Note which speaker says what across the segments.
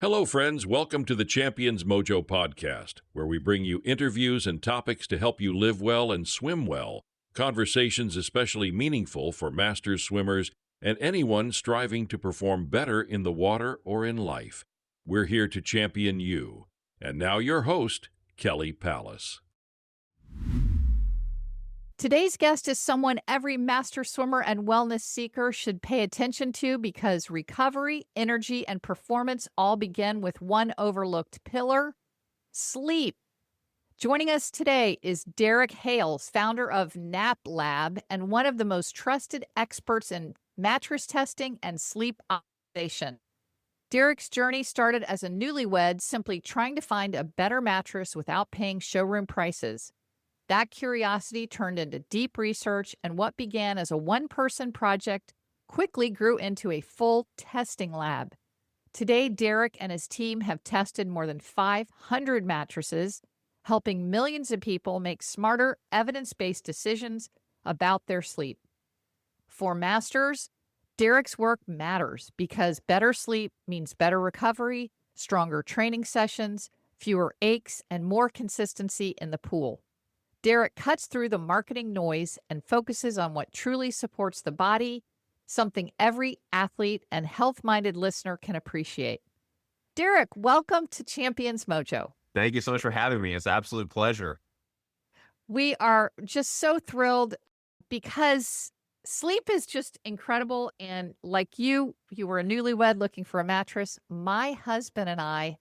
Speaker 1: Hello, friends. Welcome to the Champions Mojo podcast, where we bring you interviews and topics to help you live well and swim well. Conversations especially meaningful for masters swimmers and anyone striving to perform better in the water or in life. We're here to champion you. And now your host, Kelly Pallas.
Speaker 2: Today's guest is someone every master swimmer and wellness seeker should pay attention to because recovery, energy, and performance all begin with one overlooked pillar: sleep. Joining us today is Derek Hales, founder of NapLab and one of the most trusted experts in mattress testing and sleep optimization. Derek's journey started as a newlywed, simply trying to find a better mattress without paying showroom prices. That curiosity turned into deep research, and what began as a one-person project quickly grew into a full testing lab. Today, Derek and his team have tested more than 500 mattresses, helping millions of people make smarter, evidence-based decisions about their sleep. For masters, Derek's work matters because better sleep means better recovery, stronger training sessions, fewer aches, and more consistency in the pool. Derek cuts through the marketing noise and focuses on what truly supports the body, something every athlete and health-minded listener can appreciate. Derek, welcome to Champions Mojo.
Speaker 3: Thank you so much for having me. It's an absolute pleasure.
Speaker 2: We are just so thrilled because sleep is just incredible. And like you were a newlywed looking for a mattress. My husband and I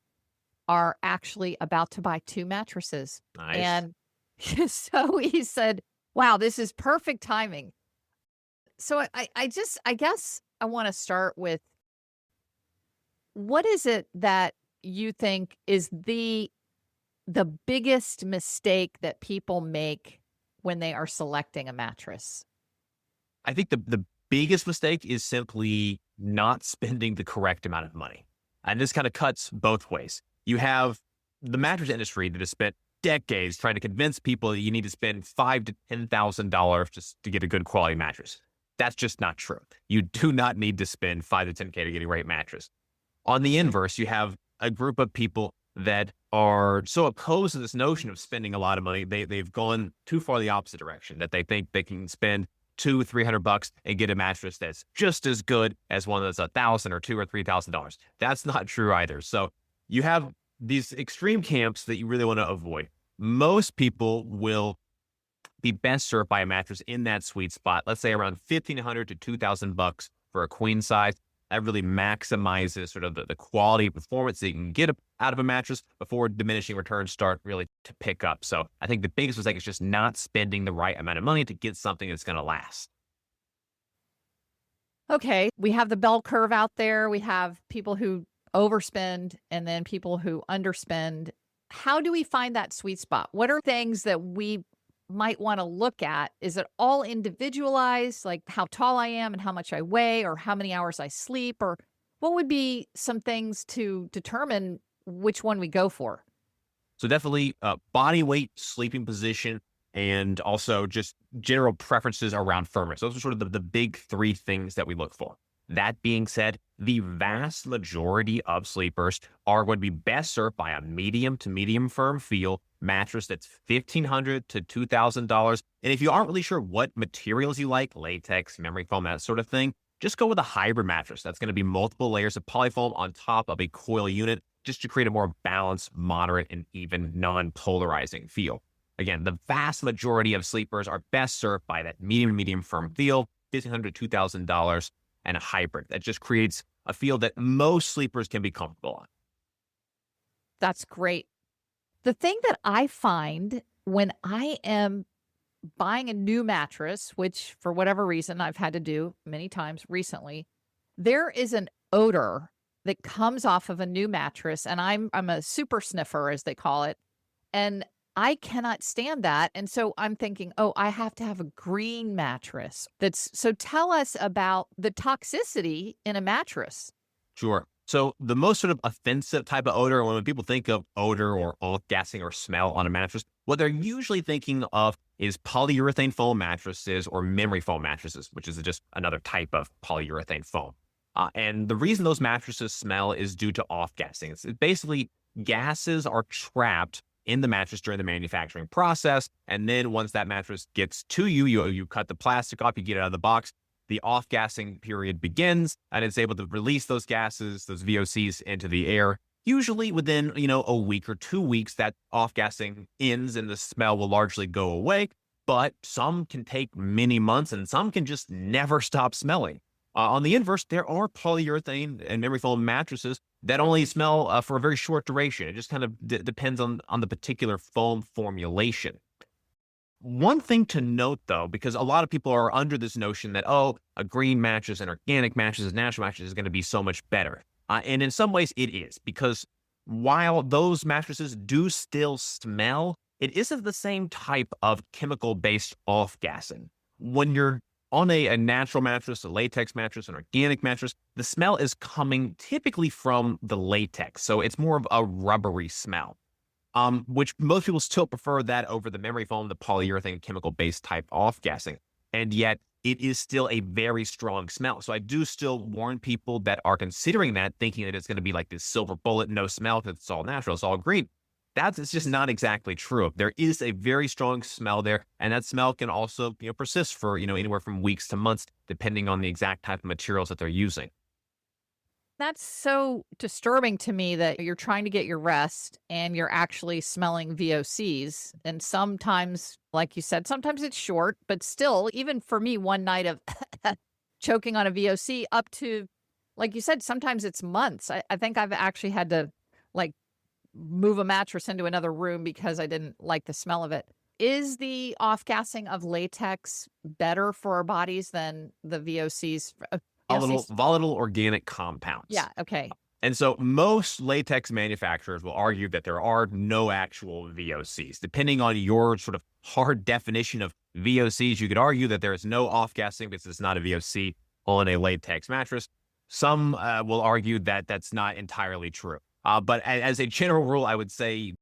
Speaker 2: are actually about to buy 2 mattresses.
Speaker 3: Nice.
Speaker 2: And so he said, wow, this is perfect timing. So I guess I want to start with, what is it that you think is the biggest mistake that people make when they are selecting a mattress?
Speaker 3: I think the biggest mistake is simply not spending the correct amount of money. And this kind of cuts both ways. You have the mattress industry that has spent decades trying to convince people that you need to spend $5,000 to $10,000 just to get a good quality mattress. That's just not true. You do not need to spend $5,000 to $10,000 to get a great mattress. On the inverse, you have a group of people that are so opposed to this notion of spending a lot of money. They've gone too far the opposite direction, that they think they can spend $200-$300 and get a mattress that's just as good as one that's $1,000 or $2,000 or $3,000. That's not true either. So you have these extreme camps that you really want to avoid. Most people will be best served by a mattress in that sweet spot. Let's say around $1,500 to $2,000 for a queen size. That really maximizes sort of the quality performance that you can get out of a mattress before diminishing returns start really to pick up. So I think the biggest mistake is just not spending the right amount of money to get something that's going to last.
Speaker 2: Okay, we have the bell curve out there. We have people who overspend and then people who underspend. How do we find that sweet spot? What are things that we might want to look at? Is it all individualized, like how tall I am and how much I weigh or how many hours I sleep? Or what would be some things to determine which one we go for?
Speaker 3: So definitely body weight, sleeping position, and also just general preferences around firmness. Those are sort of the big 3 things that we look for. That being said, the vast majority of sleepers are going to be best served by a medium to medium firm feel mattress that's $1,500 to $2,000. And if you aren't really sure what materials you like, latex, memory foam, that sort of thing, just go with a hybrid mattress. That's going to be multiple layers of polyfoam on top of a coil unit, just to create a more balanced, moderate, and even non-polarizing feel. Again, the vast majority of sleepers are best served by that medium firm feel, $1,500 to $2,000. And a hybrid that just creates a feel that most sleepers can be comfortable on.
Speaker 2: That's great. The thing that I find when I am buying a new mattress, which for whatever reason I've had to do many times recently, there is an odor that comes off of a new mattress, and I'm a super sniffer, as they call it, and I cannot stand that. And so I'm thinking, oh, I have to have a green mattress. So tell us about the toxicity in a mattress.
Speaker 3: Sure. So the most sort of offensive type of odor, when people think of odor or off-gassing or smell on a mattress, what they're usually thinking of is polyurethane foam mattresses or memory foam mattresses, which is just another type of polyurethane foam. And the reason those mattresses smell is due to off-gassing. It's basically gases are trapped in the mattress during the manufacturing process. And then once that mattress gets to you, you cut the plastic off, you get it out of the box, the off-gassing period begins, and it's able to release those gases, those VOCs, into the air. Usually within, a week or 2 weeks, that off-gassing ends and the smell will largely go away. But some can take many months and some can just never stop smelling. On the inverse, there are polyurethane and memory foam mattresses that only smell for a very short duration. It just kind of depends on the particular foam formulation. One thing to note, though, because a lot of people are under this notion that, a green mattress, an organic mattress, a natural mattress is going to be so much better. And in some ways it is, because while those mattresses do still smell, it isn't the same type of chemical-based off-gassing. When you're on a natural mattress, a latex mattress, an organic mattress, the smell is coming typically from the latex. So it's more of a rubbery smell, which most people still prefer that over the memory foam, the polyurethane chemical-based type off-gassing. And yet it is still a very strong smell. So I do still warn people that are considering that, thinking that it's going to be like this silver bullet, no smell, because it's all natural, it's all green. It's just not exactly true. There is a very strong smell there, and that smell can also, persist for, anywhere from weeks to months, depending on the exact type of materials that they're using.
Speaker 2: That's so disturbing to me that you're trying to get your rest and you're actually smelling VOCs. And sometimes, like you said, sometimes it's short, but still, even for me, one night of choking on a VOC up to, like you said, sometimes it's months. I think I've actually had to move a mattress into another room because I didn't like the smell of it. Is the off-gassing of latex better for our bodies than the VOCs?
Speaker 3: Volatile organic compounds.
Speaker 2: Yeah, okay.
Speaker 3: And so most latex manufacturers will argue that there are no actual VOCs. Depending on your sort of hard definition of VOCs, you could argue that there is no off-gassing because it's not a VOC on a latex mattress. Some will argue that that's not entirely true. But as a general rule, I would say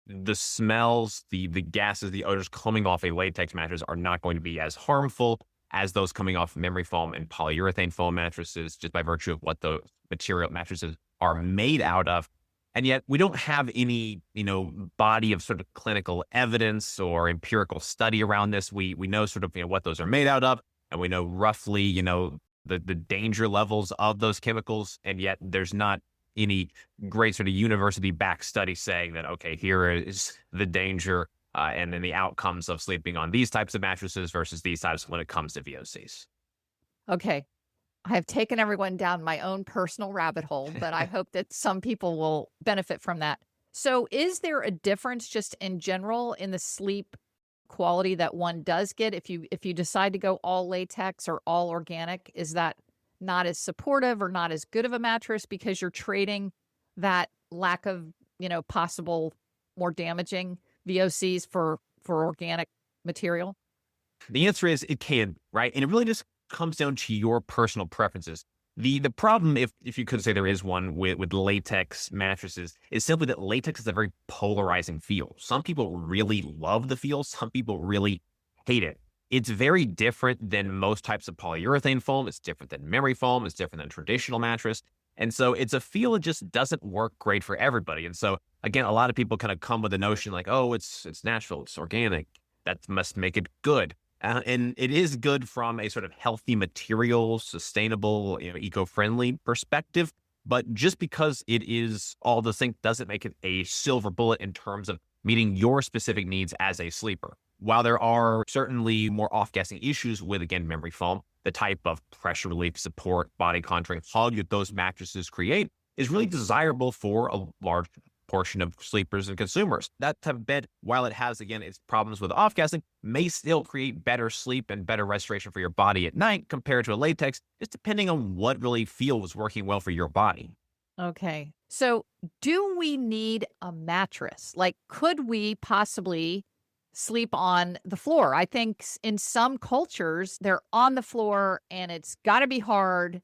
Speaker 3: the smells, the gases, the odors coming off a latex mattress are not going to be as harmful as those coming off memory foam and polyurethane foam mattresses, just by virtue of what the material mattresses are made out of. And yet we don't have any, body of sort of clinical evidence or empirical study around this. We know sort of, what those are made out of, and we know roughly, the danger levels of those chemicals. And yet there's not any great sort of university-backed study saying that, okay, here is the danger and then the outcomes of sleeping on these types of mattresses versus these types when it comes to VOCs.
Speaker 2: Okay. I have taken everyone down my own personal rabbit hole, but I hope that some people will benefit from that. So is there a difference just in general in the sleep quality that one does get if you decide to go all latex or all organic? Is that not as supportive or not as good of a mattress because you're trading that lack of, possible more damaging VOCs for organic material?
Speaker 3: The answer is it can, right? And it really just comes down to your personal preferences. The problem, if you could say there is one with latex mattresses, is simply that latex is a very polarizing feel. Some people really love the feel. Some people really hate it. It's very different than most types of polyurethane foam. It's different than memory foam. It's different than traditional mattress. And so it's a feel that just doesn't work great for everybody. And so, again, a lot of people kind of come with the notion like, oh, it's natural, it's organic. That must make it good. And it is good from a sort of healthy material, sustainable, eco-friendly perspective. But just because it is all the things doesn't make it a silver bullet in terms of meeting your specific needs as a sleeper. While there are certainly more off-gassing issues with, again, memory foam, the type of pressure relief, support, body contouring hug that those mattresses create is really desirable for a large portion of sleepers and consumers. That type of bed, while it has, again, its problems with off-gassing, may still create better sleep and better restoration for your body at night compared to a latex, just depending on what really feels working well for your body.
Speaker 2: Okay. So do we need a mattress? Like, could we possibly sleep on the floor? I think in some cultures, they're on the floor and it's got to be hard.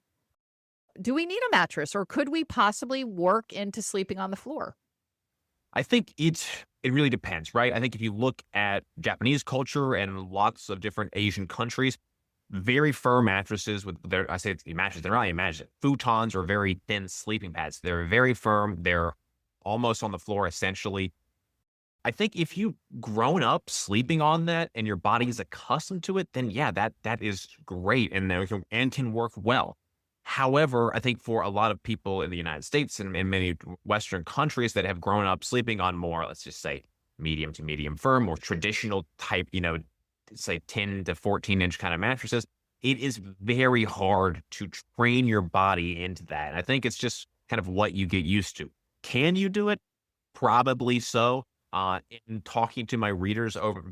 Speaker 2: Do we need a mattress, or could we possibly work into sleeping on the floor?
Speaker 3: I think it really depends, right? I think if you look at Japanese culture and lots of different Asian countries, very firm mattresses with their, I say it's mattresses, they're not even mattresses. Futons are very thin sleeping pads. They're very firm. They're almost on the floor, essentially. I think if you've grown up sleeping on that and your body is accustomed to it, then yeah, that is great and can work well. However, I think for a lot of people in the United States and in many Western countries that have grown up sleeping on more, let's just say medium to medium firm or traditional type, say 10 to 14 inch kind of mattresses, it is very hard to train your body into that. And I think it's just kind of what you get used to. Can you do it? Probably so. In talking to my viewers over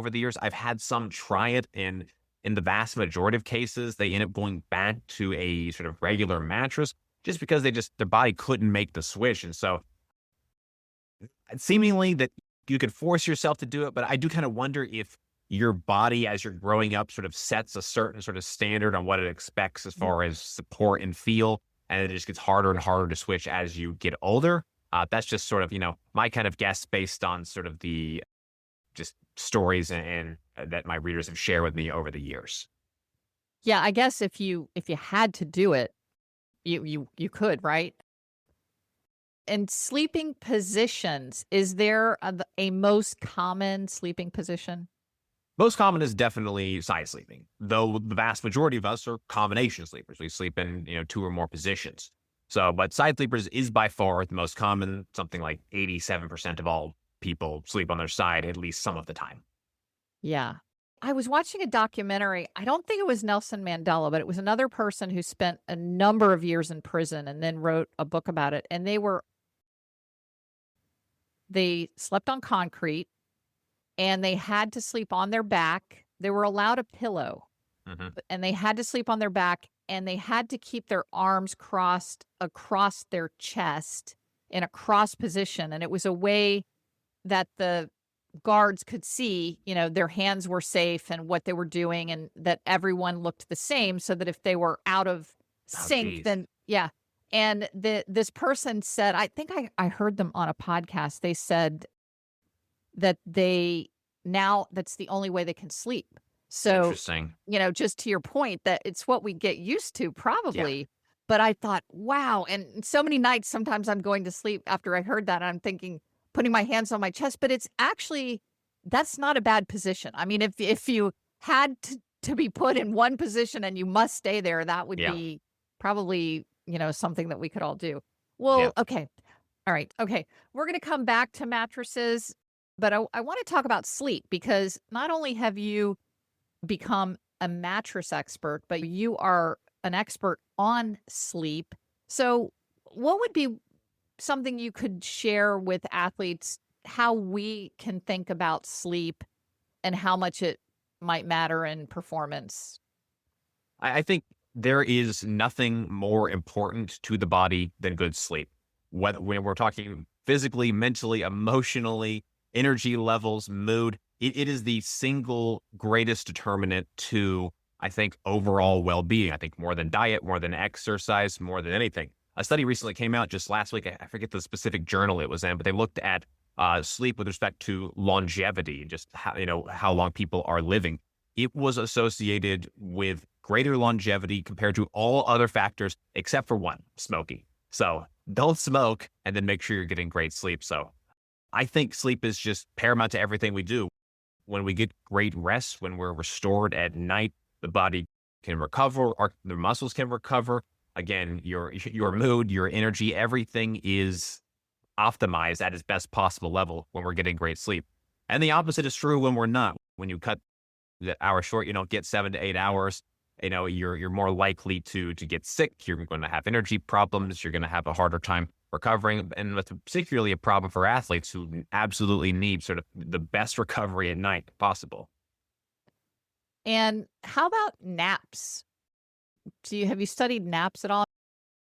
Speaker 3: the years, I've had some try it, and in the vast majority of cases, they end up going back to a sort of regular mattress just because their body couldn't make the switch. And so seemingly that you could force yourself to do it, but I do kind of wonder if your body as you're growing up sort of sets a certain sort of standard on what it expects as far as support and feel. And it just gets harder and harder to switch as you get older. That's just sort of, my kind of guess based on sort of the just stories and that my readers have shared with me over the years.
Speaker 2: Yeah, I guess if you had to do it, you could, right? And sleeping positions, is there a most common sleeping position?
Speaker 3: Most common is definitely side sleeping, though the vast majority of us are combination sleepers. We sleep in, 2 or more positions. So, but side sleepers is by far the most common. Something like 87% of all people sleep on their side at least some of the time.
Speaker 2: Yeah. I was watching a documentary. I don't think it was Nelson Mandela, but it was another person who spent a number of years in prison and then wrote a book about it. And they slept on concrete and they had to sleep on their back. They were allowed a pillow, and they had to sleep on their back, and they had to keep their arms crossed across their chest in a cross position. And it was a way that the guards could see, their hands were safe and what they were doing, and that everyone looked the same, so that if they were out of sync, then yeah. And this person said, I think I heard them on a podcast. They said that that's the only way they can sleep. So,
Speaker 3: interesting.
Speaker 2: Just to your point, that it's what we get used to probably.
Speaker 3: Yeah.
Speaker 2: But I thought, wow. And so many nights, sometimes I'm going to sleep after I heard that, and I'm thinking, putting my hands on my chest, but it's actually, that's not a bad position. I mean, if you had to be put in one position and you must stay there, that would be probably, something that we could all do. Well, okay. All right. Okay. We're going to come back to mattresses, but I want to talk about sleep, because not only have you become a mattress expert, but you are an expert on sleep. So what would be something you could share with athletes, how we can think about sleep and how much it might matter in performance?
Speaker 3: I think there is nothing more important to the body than good sleep. When we're talking physically, mentally, emotionally, energy levels, mood, it is the single greatest determinant to, I think, overall well-being. I think more than diet, more than exercise, more than anything. A study recently came out just last week. I forget the specific journal it was in, but they looked at sleep with respect to longevity, just how long people are living. It was associated with greater longevity compared to all other factors except for one, smoking. So don't smoke, and then make sure you're getting great sleep. So I think sleep is just paramount to everything we do. When we get great rest, when we're restored at night, the body can recover, the muscles can recover. Again, your mood, your energy, everything is optimized at its best possible level when we're getting great sleep. And the opposite is true when we're not. When you cut the hour short, you don't get 7 to 8 hours. You're more likely to get sick. You're going to have energy problems. You're going to have a harder time recovering. And that's particularly a problem for athletes who absolutely need sort of the best recovery at night possible.
Speaker 2: And how about naps? Have you studied naps at all?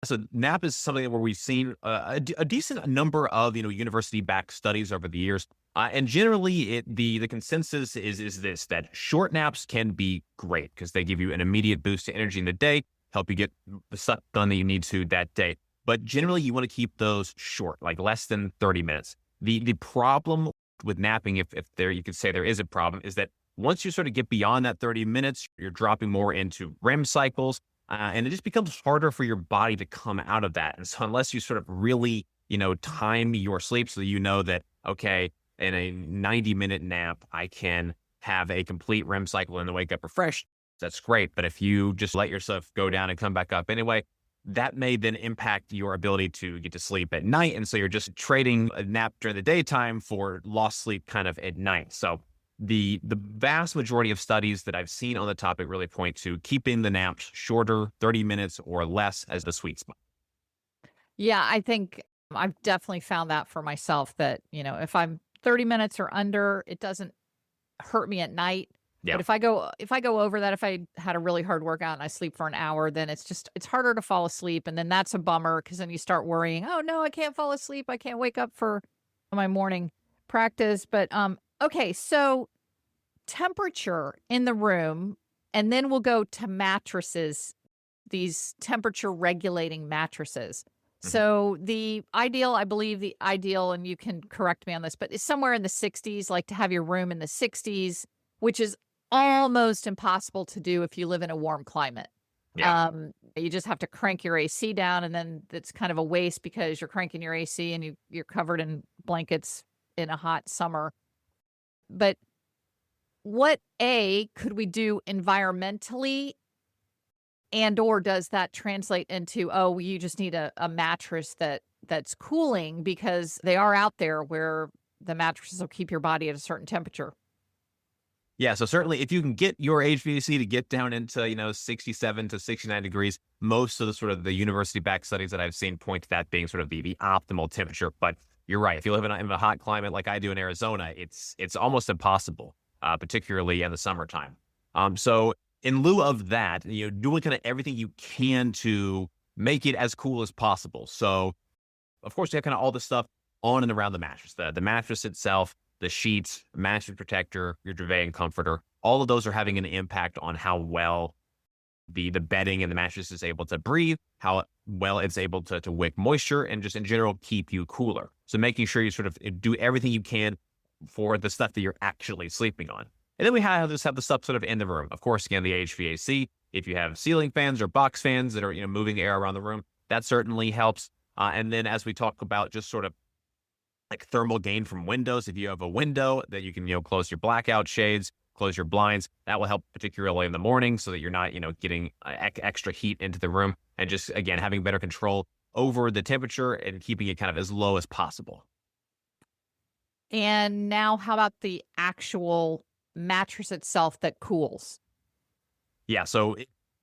Speaker 3: So nap is something where we've seen a decent number of university-backed studies over the years, and generally the consensus is this: that short naps can be great because they give you an immediate boost to energy in the day, help you get the stuff done that you need to that day. But generally, you want to keep those short, like less than 30 minutes. The problem with napping, if there you could say there is a problem, is that once you sort of get beyond that 30 minutes, you're dropping more into REM cycles, and it just becomes harder for your body to come out of that. And so unless you sort of really, time your sleep so you know that, okay, in a 90-minute nap, I can have a complete REM cycle and then wake up refreshed, that's great. But if you just let yourself go down and come back up anyway, that may then impact your ability to get to sleep at night. And so you're just trading a nap during the daytime for lost sleep kind of at night. So the vast majority of studies that I've seen on the topic really point to keeping the naps shorter, 30 minutes or less as the sweet spot.
Speaker 2: Yeah, I think I've definitely found that for myself that, if I'm 30 minutes or under, it doesn't hurt me at night.
Speaker 3: Yeah.
Speaker 2: But if I go over that, if I had a really hard workout and I sleep for an hour, then it's harder to fall asleep. And then that's a bummer because then you start worrying, oh no, I can't fall asleep. I can't wake up for my morning practice. But okay, so temperature in the room, and then we'll go to mattresses, these temperature regulating mattresses. So I believe the ideal, and you can correct me on this, but it's somewhere in the 60s, like to have your room in the 60s, which is almost impossible to do if you live in a warm climate.
Speaker 3: Yeah.
Speaker 2: You just have to crank your AC down, and then it's kind of a waste because you're cranking your AC and you're covered in blankets in a hot summer. But what could we do environmentally, and or does that translate into, you just need a mattress that's cooling, because they are out there where the mattresses will keep your body at a certain temperature?
Speaker 3: Yeah, so certainly if you can get your HVAC to get down into, 67 to 69 degrees, most of the sort of the university-backed studies that I've seen point to that being sort of the optimal temperature. But you're right. If you live in a hot climate like I do in Arizona, it's almost impossible, particularly in the summertime. So in lieu of that, doing kind of everything you can to make it as cool as possible. So of course, you have kind of all the stuff on and around the mattress, the mattress itself, the sheets, mattress protector, your duvet and comforter. All of those are having an impact on how well the bedding and the mattress is able to breathe, how well it's able to wick moisture, and just in general keep you cooler. So making sure you sort of do everything you can for the stuff that you're actually sleeping on. And then we have the stuff sort of in the room. Of course, again, the HVAC. If you have ceiling fans or box fans that are moving air around the room, that certainly helps. And then as we talk about just sort of like thermal gain from windows, if you have a window that you can close your blackout shades, close your blinds, that will help particularly in the morning so that you're not getting extra heat into the room, and just again having better control over the temperature and keeping it kind of as low as possible.
Speaker 2: And now how about the actual mattress itself that cools?
Speaker 3: Yeah, so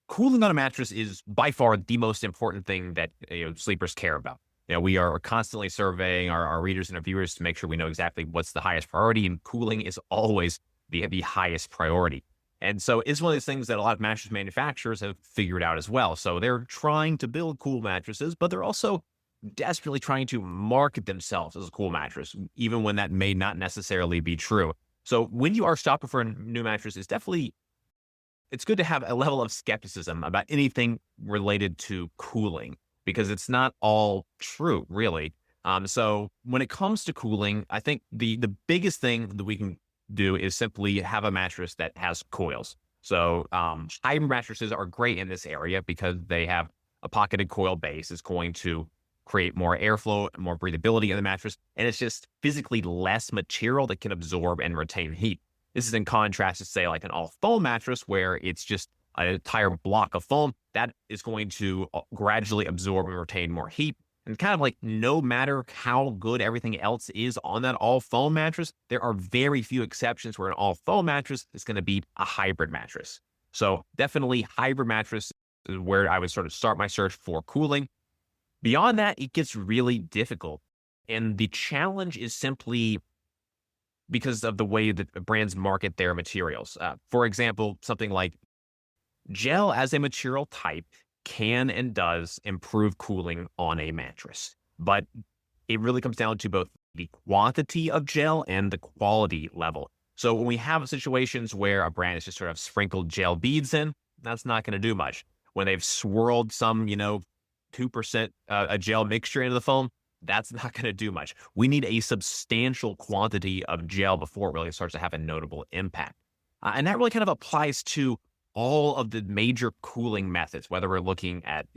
Speaker 3: cooling on a mattress is by far the most important thing that sleepers care about. We are constantly surveying our readers and our viewers to make sure we know exactly what's the highest priority, and cooling is always the highest priority. And so it's one of those things that a lot of mattress manufacturers have figured out as well. So they're trying to build cool mattresses, but they're also desperately trying to market themselves as a cool mattress, even when that may not necessarily be true. So when you are shopping for a new mattress, it's good to have a level of skepticism about anything related to cooling, because it's not all true, really. So when it comes to cooling, I think the biggest thing that we can do is simply have a mattress that has coils. So hybrid mattresses are great in this area because they have a pocketed coil base. It's going to create more airflow, more breathability in the mattress, and it's just physically less material that can absorb and retain heat. This is in contrast to, say, like an all-foam mattress, where it's just an entire block of foam that is going to gradually absorb and retain more heat. And kind of like no matter how good everything else is on that all-foam mattress, there are very few exceptions where an all-foam mattress is going to beat a hybrid mattress. So definitely hybrid mattress is where I would sort of start my search for cooling. Beyond that, it gets really difficult. And the challenge is simply because of the way that brands market their materials. For example, something like gel as a material type can and does improve cooling on a mattress, but it really comes down to both the quantity of gel and the quality level. So when we have situations where a brand has just sort of sprinkled gel beads in, that's not going to do much. When they've swirled some, 2% a gel mixture into the foam, that's not going to do much. We need a substantial quantity of gel before it really starts to have a notable impact. And that really kind of applies to all of the major cooling methods, whether we're looking at,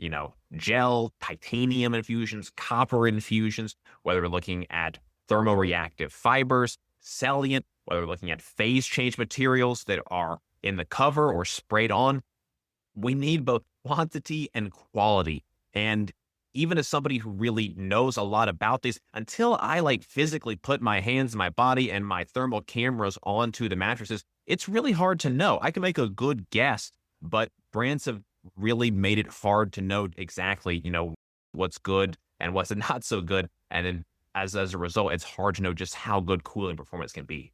Speaker 3: gel, titanium infusions, copper infusions, whether we're looking at thermoreactive fibers, salient, whether we're looking at phase change materials that are in the cover or sprayed on. We need both quantity and quality. And even as somebody who really knows a lot about this, until I physically put my hands, my body, and my thermal cameras onto the mattresses, it's really hard to know. I can make a good guess, but brands have really made it hard to know exactly, what's good and what's not so good. And then as a result, it's hard to know just how good cooling performance can be.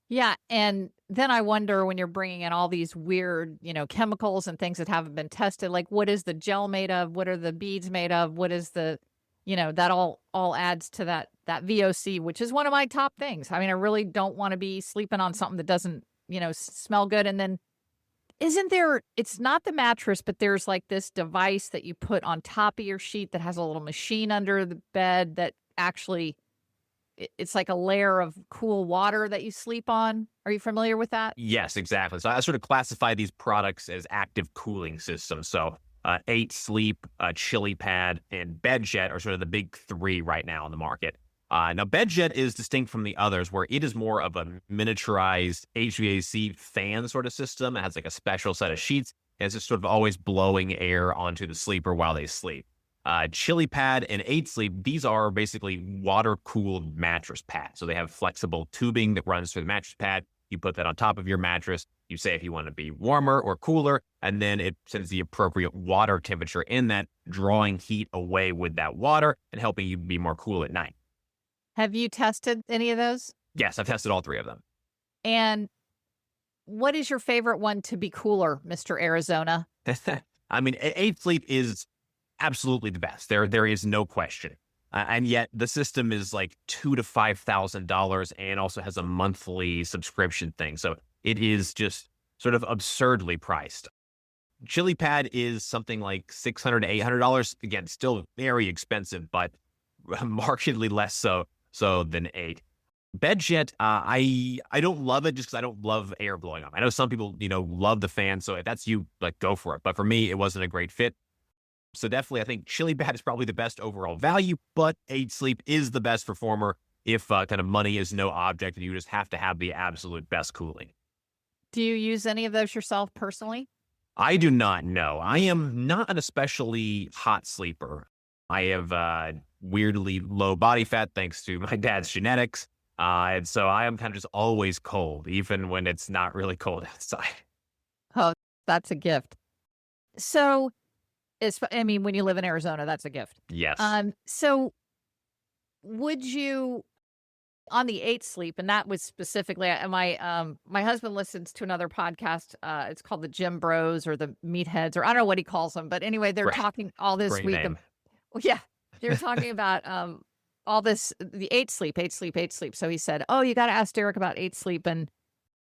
Speaker 2: Yeah, and then I wonder when you're bringing in all these weird, chemicals and things that haven't been tested, like what is the gel made of? What are the beads made of? What is the, that all adds to that VOC, which is one of my top things. I mean, I really don't want to be sleeping on something that doesn't, smell good. And then isn't there, it's not the mattress, but there's this device that you put on top of your sheet that has a little machine under the bed that actually it's like a layer of cool water that you sleep on. Are you familiar with that?
Speaker 3: Yes, exactly. So I sort of classify these products as active cooling systems. So 8 Sleep, Chili Pad, and BedJet are sort of the big 3 right now on the market. Now, BedJet is distinct from the others, where it is more of a miniaturized HVAC fan sort of system. It has a special set of sheets, and it's just sort of always blowing air onto the sleeper while they sleep. Chili Pad and 8 Sleep, these are basically water-cooled mattress pads. So they have flexible tubing that runs through the mattress pad. You put that on top of your mattress. You say if you want to be warmer or cooler, and then it sends the appropriate water temperature in that, drawing heat away with that water and helping you be more cool at night.
Speaker 2: Have you tested any of those?
Speaker 3: Yes, I've tested all 3 of them.
Speaker 2: And what is your favorite one to be cooler, Mr. Arizona?
Speaker 3: I mean, 8 Sleep is absolutely the best. There is no question. And yet the system is $2,000 to $5,000 and also has a monthly subscription thing. So it is just sort of absurdly priced. Chili Pad is something like $600 to $800. Again, still very expensive, but markedly less so than 8. BedJet, I don't love it just because I don't love air blowing up. I know some people, love the fan. So if that's you, go for it. But for me, it wasn't a great fit. So definitely, I think Chili Pad is probably the best overall value, but 8 Sleep is the best performer if kind of money is no object and you just have to have the absolute best cooling.
Speaker 2: Do you use any of those yourself personally?
Speaker 3: I do not know. I am not an especially hot sleeper. I have weirdly low body fat thanks to my dad's genetics. And so I am kind of just always cold, even when it's not really cold outside.
Speaker 2: Oh, that's a gift. So, when you live in Arizona, that's a gift.
Speaker 3: Yes.
Speaker 2: So would you, on the 8 Sleep, and that was specifically, my husband listens to another podcast. It's called the Gym Bros or the Meatheads, or I don't know what he calls them. But anyway, they're talking all this
Speaker 3: Great
Speaker 2: week.
Speaker 3: name.
Speaker 2: Yeah, they're talking about all this, the 8 Sleep, 8 Sleep, 8 Sleep. So he said, oh, you got to ask Derek about 8 Sleep. And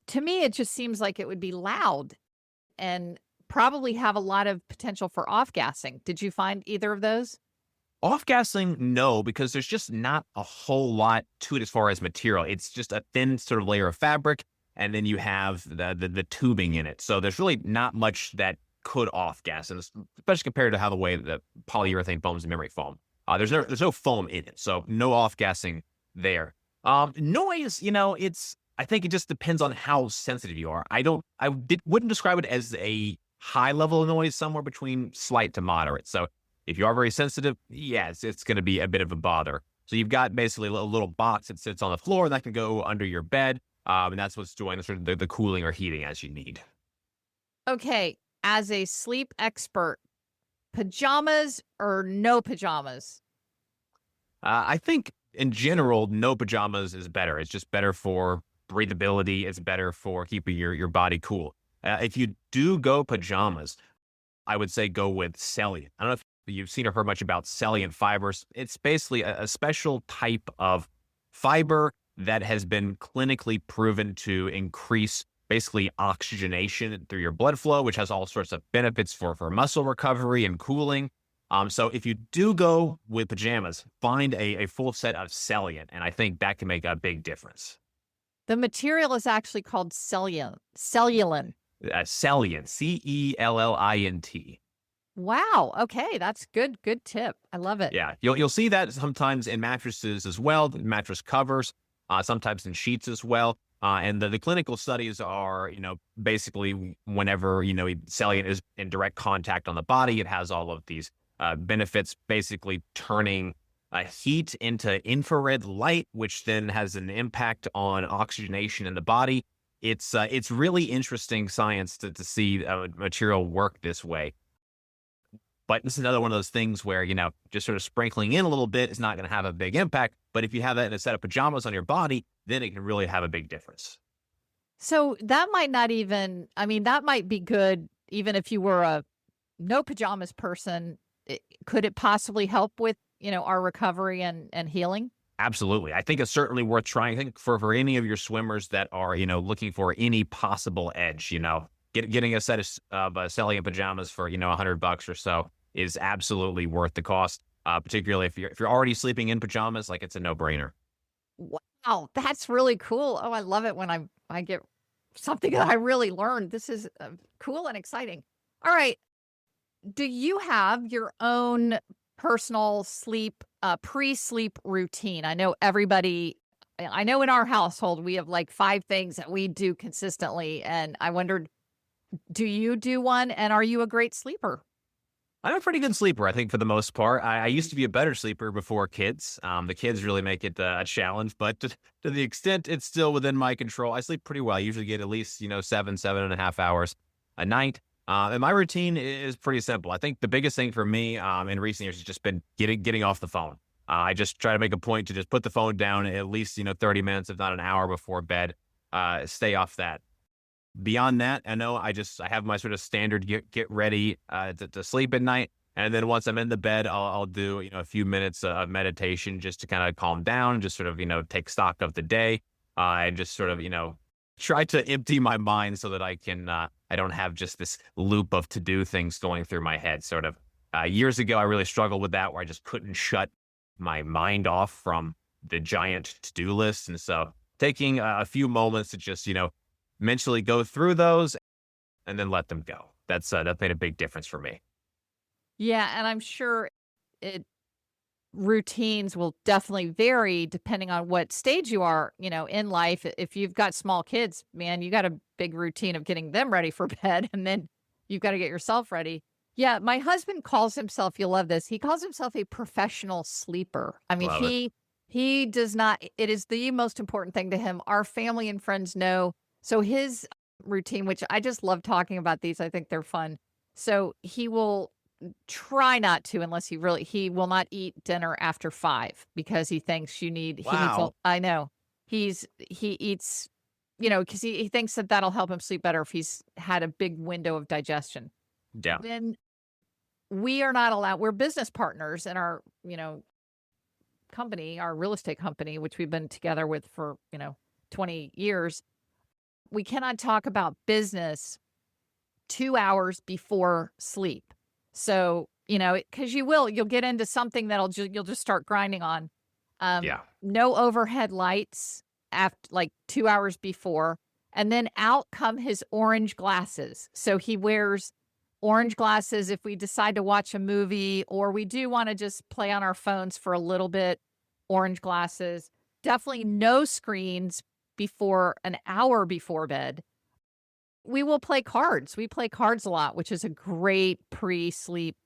Speaker 2: to me, it just seems like it would be loud and probably have a lot of potential for off-gassing. Did you find either of those?
Speaker 3: Off-gassing, no, because there's just not a whole lot to it as far as material. It's just a thin sort of layer of fabric, and then you have the tubing in it. So there's really not much that could off-gas, and especially compared to how the way the polyurethane foam is memory foam. There's no foam in it, so no off-gassing there. Noise, I think it just depends on how sensitive you are. Wouldn't describe it as a high level of noise, somewhere between slight to moderate. So if you are very sensitive, yes, it's going to be a bit of a bother. So you've got basically a little box that sits on the floor and that can go under your bed. And that's what's doing the cooling or heating as you need.
Speaker 2: Okay. As a sleep expert, pajamas or no pajamas?
Speaker 3: I think in general, no pajamas is better. It's just better for breathability. It's better for keeping your body cool. If you do go pajamas, I would say go with Salient. I don't know if you've seen or heard much about Salient fibers. It's basically a special type of fiber that has been clinically proven to increase basically oxygenation through your blood flow, which has all sorts of benefits for muscle recovery and cooling. So if you do go with pajamas, find a full set of Salient, and I think that can make a big difference.
Speaker 2: The material is actually called cellulin.
Speaker 3: Cellulin, Cellint.
Speaker 2: Wow. Okay, that's good. Good tip. I love it.
Speaker 3: Yeah, you'll see that sometimes in mattresses as well, the mattress covers, sometimes in sheets as well. And the clinical studies are, basically whenever, cellulite is in direct contact on the body, it has all of these benefits, basically turning heat into infrared light, which then has an impact on oxygenation in the body. It's really interesting science to see material work this way. But this is another one of those things where, just sort of sprinkling in a little bit is not going to have a big impact. But if you have that in a set of pajamas on your body, then it can really have a big difference.
Speaker 2: So that might not even, that might be good even if you were a no pajamas person. Could it possibly help with, our recovery and healing?
Speaker 3: Absolutely. I think it's certainly worth trying. I think for any of your swimmers that are, looking for any possible edge, getting a set of Cellulent pajamas for, $100 or so is absolutely worth the cost. Particularly if you're already sleeping in pajamas, like it's a no-brainer.
Speaker 2: Wow, that's really cool. Oh, I love it when I get something that I really learned. This is cool and exciting. All right. Do you have your own personal pre-sleep routine? I know in our household, we have like 5 things that we do consistently. And I wondered, do you do one? And are you a great sleeper?
Speaker 3: I'm a pretty good sleeper, I think, for the most part. I used to be a better sleeper before kids. The kids really make it a challenge, but to the extent it's still within my control, I sleep pretty well. I usually get at least, 7.5 hours a night. And my routine is pretty simple. I think the biggest thing for me in recent years has just been getting off the phone. I just try to make a point to just put the phone down at least, 30 minutes, if not an hour before bed. Stay off that. Beyond that, I know I have my sort of standard get ready to sleep at night. And then once I'm in the bed, I'll do, a few minutes of meditation just to kind of calm down, just sort of, take stock of the day and just sort of, try to empty my mind so that I can, I don't have just this loop of to-do things going through my head. Sort of years ago, I really struggled with that where I just couldn't shut my mind off from the giant to-do list. And so taking a few moments to just, mentally go through those and then let them go. That made a big difference for me.
Speaker 2: Yeah, and I'm sure routines will definitely vary depending on what stage you are, in life. If you've got small kids, man, you got a big routine of getting them ready for bed, and then you've got to get yourself ready. Yeah, my husband calls himself, you'll love this, he calls himself a professional sleeper.
Speaker 3: Love it.
Speaker 2: He does not, it is the most important thing to him. Our family and friends know. So his routine, which I just love talking about these, I think they're fun. So he will try not to, unless he will not eat dinner after 5 because he thinks he needs, I know he eats, because he thinks that'll help him sleep better if he's had a big window of digestion.
Speaker 3: Yeah.
Speaker 2: Then we are not allowed, we're business partners in our, company, our real estate company, which we've been together with for, 20 years. We cannot talk about business 2 hours before sleep. So, because you'll get into something you'll just start grinding on.
Speaker 3: Yeah.
Speaker 2: No overhead lights after like 2 hours before. And then out come his orange glasses. So he wears orange glasses if we decide to watch a movie or we do want to just play on our phones for a little bit. Orange glasses. Definitely no screens before an hour before bed. We will play cards. We play cards a lot, which is a great pre-sleep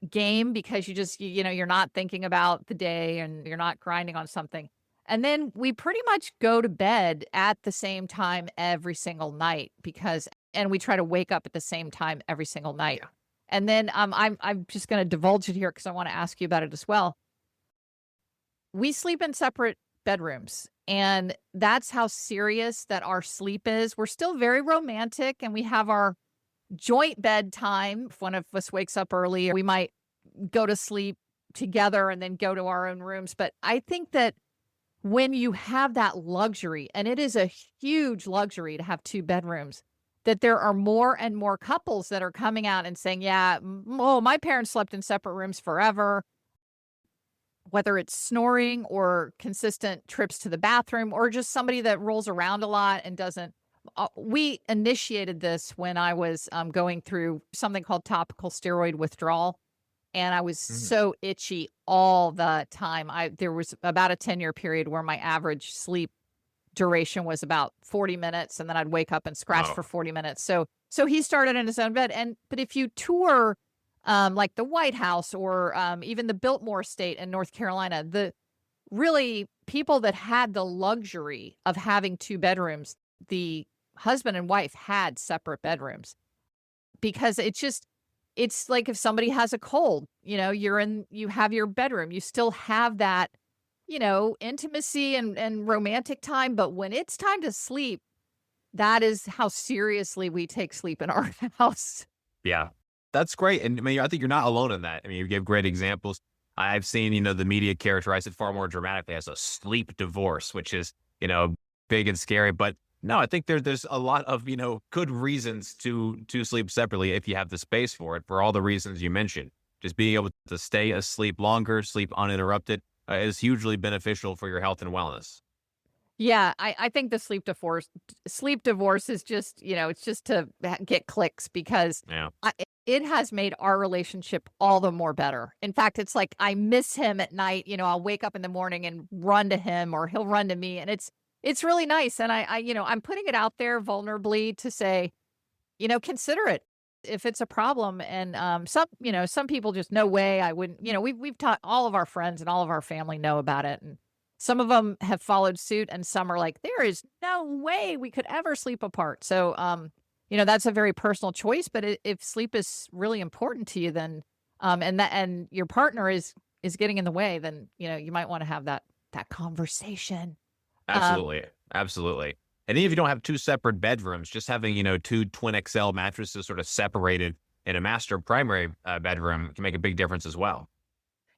Speaker 2: game because you're not thinking about the day and you're not grinding on something. And then we pretty much go to bed at the same time every single night and we try to wake up at the same time every single night. Yeah. And then I'm just going to divulge it here because I want to ask you about it as well. We sleep in separate bedrooms. And that's how serious that our sleep is. We're still very romantic and we have our joint bedtime. If one of us wakes up early, we might go to sleep together and then go to our own rooms. But I think that when you have that luxury, and it is a huge luxury to have 2 bedrooms, that there are more and more couples that are coming out and saying, yeah, my parents slept in separate rooms forever. whether it's snoring or consistent trips to the bathroom or just somebody that rolls around a lot and doesn't. We initiated this when I was going through something called topical steroid withdrawal. And I was
Speaker 3: Mhm.
Speaker 2: so itchy all the time. There was about a 10-year period where my average sleep duration was about 40 minutes, and then I'd wake up and scratch for
Speaker 3: Oh,
Speaker 2: 40 minutes. So he started in his own bed. But if you tour like the White House or even the Biltmore Estate in North Carolina, the really people that had the luxury of having two bedrooms, the husband and wife had separate bedrooms because it's like if somebody has a cold, you have your bedroom, you still have that, intimacy and romantic time. But when it's time to sleep, that is how seriously we take sleep in our house.
Speaker 3: yeah. That's great. And I mean, I think you're not alone in that. I mean, you gave great examples. I've seen, the media characterize it far more dramatically as a sleep divorce, which is, big and scary. But no, I think there's a lot of, good reasons to sleep separately if you have the space for it, for all the reasons you mentioned. Just being able to stay asleep longer, sleep uninterrupted, is hugely beneficial for your health and wellness.
Speaker 2: Yeah, I think the sleep divorce is just, it's just to get clicks because
Speaker 3: Yeah.
Speaker 2: it has made our relationship all the more better. In fact, it's like I miss him at night. I'll wake up in the morning and run to him, or he'll run to me, and it's really nice. And I'm putting it out there vulnerably to say, consider it if it's a problem. And some people just no way I wouldn't. We've taught all of our friends and all of our family know about it, and some of them have followed suit, and some are like, there is no way we could ever sleep apart. So, that's a very personal choice. But if sleep is really important to you, then, and your partner is getting in the way, then, you might want to have that conversation. Um,
Speaker 3: Absolutely. Absolutely. And even if you don't have two separate bedrooms, just having, two twin XL mattresses sort of separated in a master primary bedroom can make a big difference as well.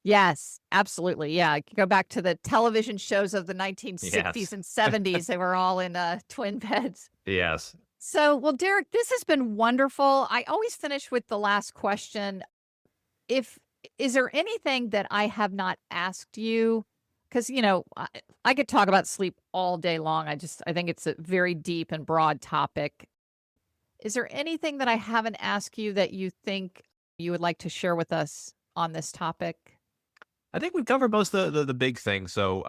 Speaker 2: yes, absolutely. Yeah. I could go back to the television shows of the 1960s
Speaker 3: Yes.
Speaker 2: and 70s. They were all in twin beds.
Speaker 3: Yes.
Speaker 2: So, well, Derek, this has been wonderful. I always finish with the last question. If Is there anything that I have not asked you? Because, I could talk about sleep all day long. I think it's a very deep and broad topic. Is there anything that I haven't asked you that you think you would like to share with us on this topic?
Speaker 3: I think we've covered most of the big things. So,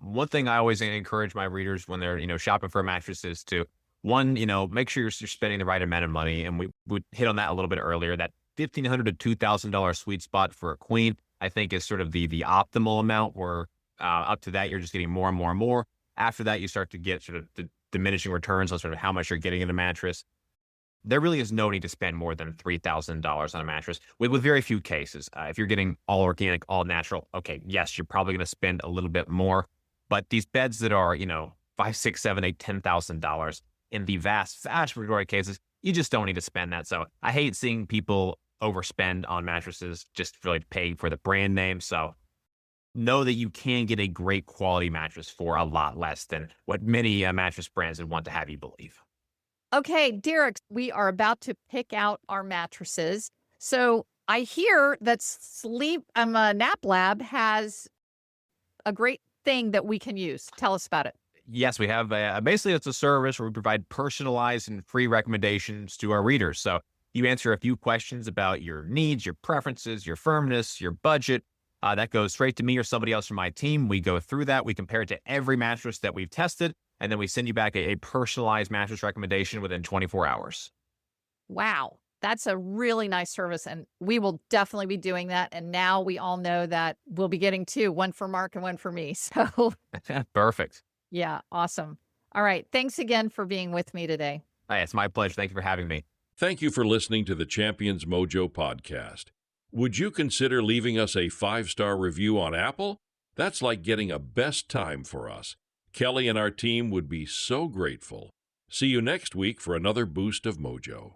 Speaker 3: one thing I always encourage my readers when they're shopping for a mattress is to one, make sure you're spending the right amount of money, and we would hit on that a little bit earlier. That $1,500 to $2,000 sweet spot for a queen, I think, is sort of the optimal amount. Where up to that, you're just getting more and more and more. After that, you start to get sort of the diminishing returns on sort of how much you're getting in a mattress. There really is no need to spend more than $3,000 on a mattress, with very few cases. If you're getting all organic, all natural, okay, yes, you're probably going to spend a little bit more. But these beds that are, five, six, seven, eight, $10,000, in the vast, vast majority of cases, you just don't need to spend that. So I hate seeing people overspend on mattresses just really paying for the brand name. So know that you can get a great quality mattress for a lot less than what many mattress brands would want to have you believe.
Speaker 2: Okay, Derek, we are about to pick out our mattresses. So I hear that NapLab has a great thing that we can use. Tell us about it.
Speaker 3: Yes, we have basically it's a service where we provide personalized and free recommendations to our readers. So you answer a few questions about your needs, your preferences, your firmness, your budget. That goes straight to me or somebody else from my team. We go through that. We compare it to every mattress that we've tested, and then we send you back a personalized mattress recommendation within 24 hours.
Speaker 2: Wow, that's a really nice service, and we will definitely be doing that. And now we all know that we'll be getting two, one for Mark and one for me. So,
Speaker 3: Perfect.
Speaker 2: yeah, awesome. All right, thanks again for being with me today.
Speaker 3: Hey, it's my pleasure. Thank you for having me.
Speaker 1: Thank you for listening to the Champions Mojo podcast. Would you consider leaving us a 5-star review on Apple? That's like getting a best time for us. Kelly and our team would be so grateful. See you next week for another boost of mojo.